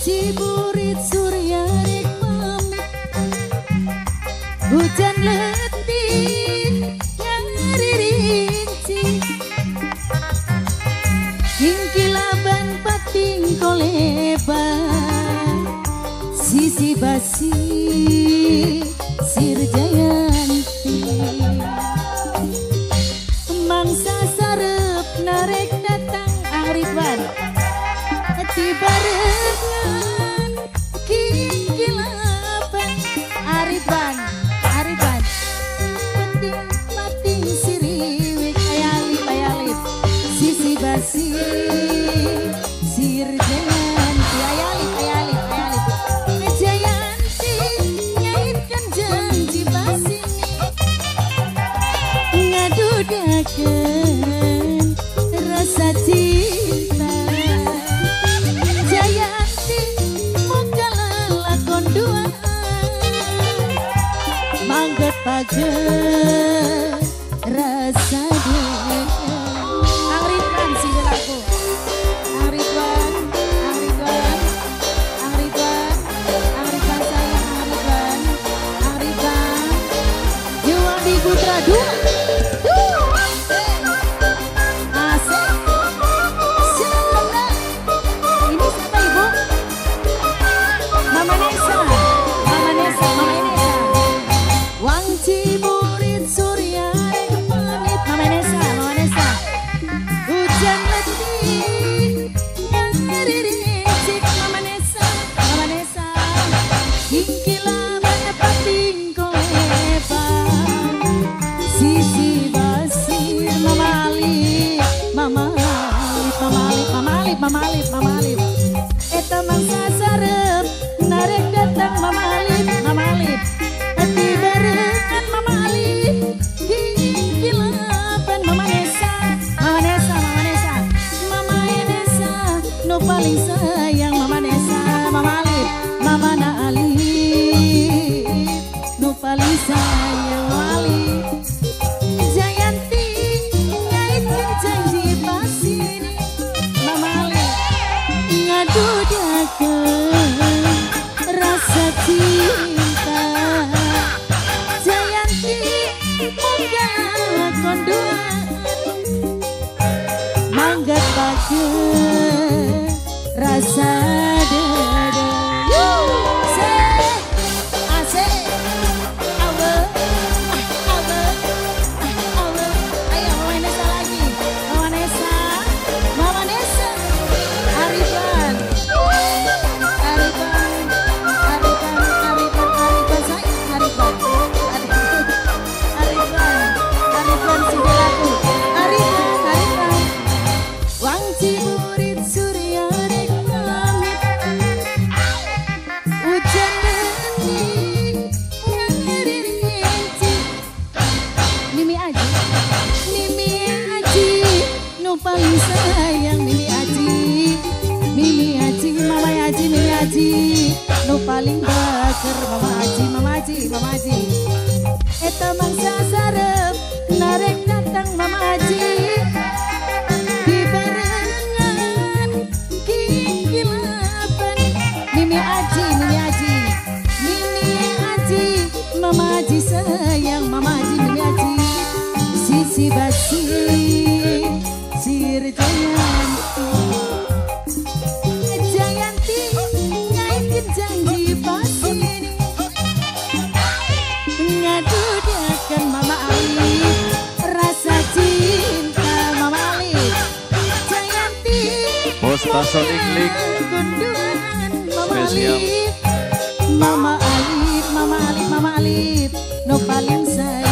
Ciburit surya rek pamit hujan letih nyari rinci kingkilaban pating koleba sisi basi sirjayanti mangsa sarep narek datang ariban barengan kingkilaban ariban penting siriwik ayalip sisi basi sirjayanti ayalip Jayanti nyaitkan janji basi ngadudakan rasa cinta mangget page rasa dia Ridwan sing lagu Ridwan sayang Ridwan Yuwandi Putra 2 Ciburit surya rek pamit Mama Nesa hujan letih nyari rincik Mama Nesa kingkilaban pating koleba sisi basir Mama Alip eta mangsa sarep narek datang Mama Alip hati barengan Mama Alip kingkilaban Mama Nesa no paling sayang Mama Nesa Mama Alip no paling sayang Alip Jayanti ngaitkan janji pasti Mama Alip ngadudakan rasa cinta Jayanti munggah konduan manggat pake rasa dada asik awe ayo Mama Nesa Ariban Ciburit surya rek pamit hujan letih nyari rincik Mimi Aji no paling sayang Mimi Aji no paling baker Mama Aji eta mangsa sarep narek datang Mama Aji Mimi Aji Mama Aji sayang Mimi Aji sisi basi Jayanti ngaitkin janji pasti ngadudakan Mama Alip rasa cinta Mama Alip Jayanti Postasonik Link spesial Mama Alip no paling sayang